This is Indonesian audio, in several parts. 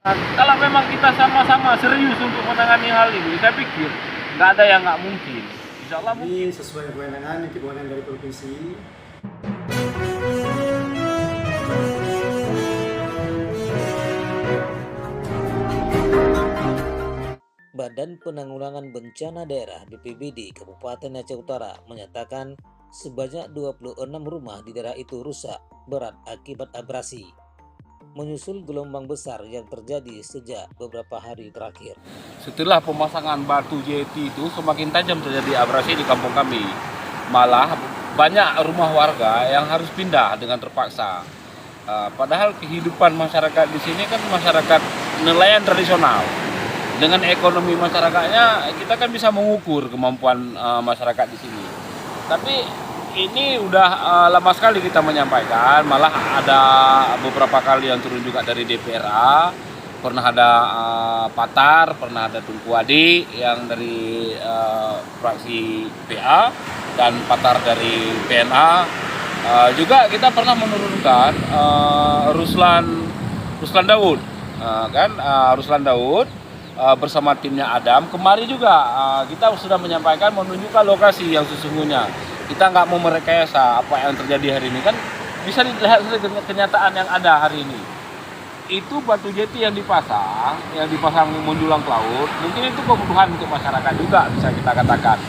Kalau memang kita sama-sama serius untuk menangani hal ini, saya pikir nggak ada yang nggak mungkin. Insya Allah mungkin. Ini sesuai kewenangan, ini kewenangan dari provinsi. Badan Penanggulangan Bencana Daerah BPBD Kabupaten Aceh Utara menyatakan sebanyak 26 rumah di daerah itu rusak berat akibat abrasi, menyusul gelombang besar yang terjadi sejak beberapa hari terakhir. Setelah pemasangan batu jeti itu semakin tajam terjadi abrasi di kampung kami. Malah banyak rumah warga yang harus pindah dengan terpaksa. Padahal kehidupan masyarakat di sini kan masyarakat nelayan tradisional. Dengan ekonomi masyarakatnya kita kan bisa mengukur kemampuan masyarakat di sini. Tapi ini udah lama sekali kita menyampaikan, malah ada beberapa kali yang turun juga dari DPRA, pernah ada Patar, pernah ada Tunku Adi yang dari fraksi PA dan Patar dari PNA. Juga kita pernah menurunkan Ruslan Daud, Ruslan Daud bersama timnya Adam. Kemarin juga kita sudah menyampaikan menunjukkan lokasi yang sesungguhnya. Kita nggak mau merekayasa apa yang terjadi hari ini, kan bisa dilihat dengan kenyataan yang ada hari ini. Itu batu jeti yang dipasang menjulang ke laut, mungkin itu kebutuhan untuk masyarakat juga bisa kita katakan.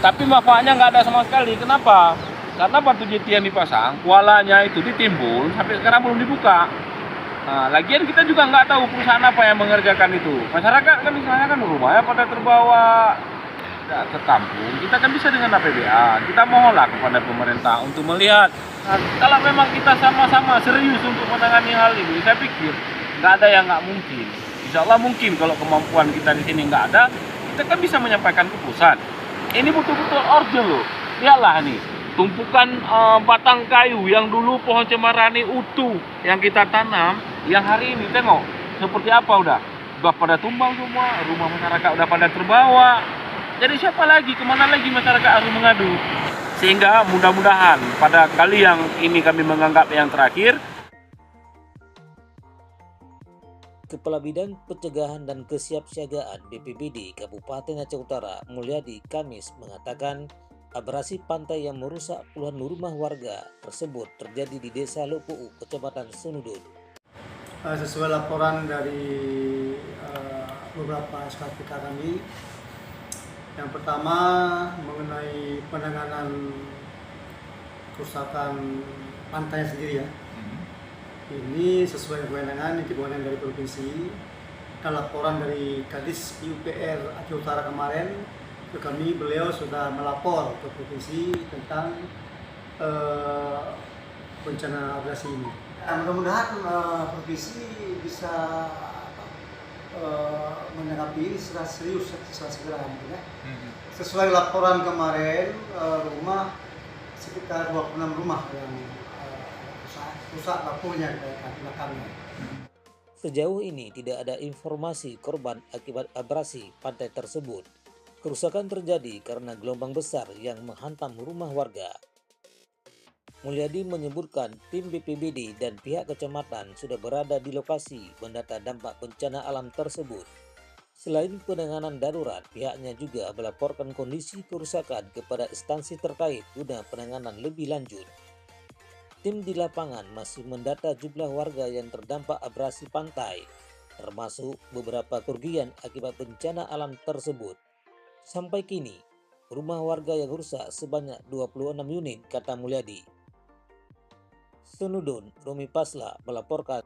Tapi manfaatnya nggak ada sama sekali. Kenapa? Karena batu jeti yang dipasang, kualanya itu ditimbun sampai sekarang belum dibuka. Lagian kita juga nggak tahu perusahaan apa yang mengerjakan itu. Masyarakat kan misalnya kan rumahnya pada terbawa ke kampung, kita kan bisa dengan APBA. Kita mohonlah kepada pemerintah untuk melihat. Kalau memang kita sama-sama serius untuk menangani hal ini, saya pikir nggak ada yang nggak mungkin. Insya Allah mungkin kalau kemampuan kita di sini nggak ada, kita kan bisa menyampaikan ke pusat. Ini betul-betul urgent loh. Lihatlah nih, tumpukan batang kayu yang dulu pohon cemara ini utuh yang kita tanam, yang hari ini tengok seperti apa udah pada tumbang semua, rumah masyarakat udah pada terbawa. Jadi siapa lagi, kemana lagi masyarakat harus mengadu? Sehingga mudah-mudahan pada kali yang ini kami menganggap yang terakhir. Kepala Bidang Pencegahan dan Kesiapsiagaan BPBD Kabupaten Aceh Utara, Mulyadi, Kamis mengatakan abrasi pantai yang merusak puluhan rumah warga tersebut terjadi di Desa Lopuu, Kecamatan Senudun. Sesuai laporan dari beberapa SKPK kami, yang pertama mengenai penanganan kerusakan pantai sendiri ya. Ini sesuai kewenangan, ini kewenangan dari provinsi. Dan laporan dari Kadis PUPR Aceh Utara kemarin ke kami, beliau sudah melapor ke provinsi tentang bencana abrasi ini. Mudah-mudahan provinsi bisa menanggapi secara serius, secara segera gitu ya. Sesuai laporan kemarin, rumah sekitar 26 rumah yang rusak lampunya di belakangnya. Sejauh ini tidak ada informasi korban akibat abrasi pantai tersebut. Kerusakan terjadi karena gelombang besar yang menghantam rumah warga. Mulyadi menyebutkan tim BPBD dan pihak kecamatan sudah berada di lokasi mendata dampak bencana alam tersebut. Selain penanganan darurat, pihaknya juga melaporkan kondisi kerusakan kepada instansi terkait guna penanganan lebih lanjut. Tim di lapangan masih mendata jumlah warga yang terdampak abrasi pantai, termasuk beberapa kerugian akibat bencana alam tersebut. Sampai kini, rumah warga yang rusak sebanyak 26 unit, kata Mulyadi. Senudun, Romi Pasla melaporkan.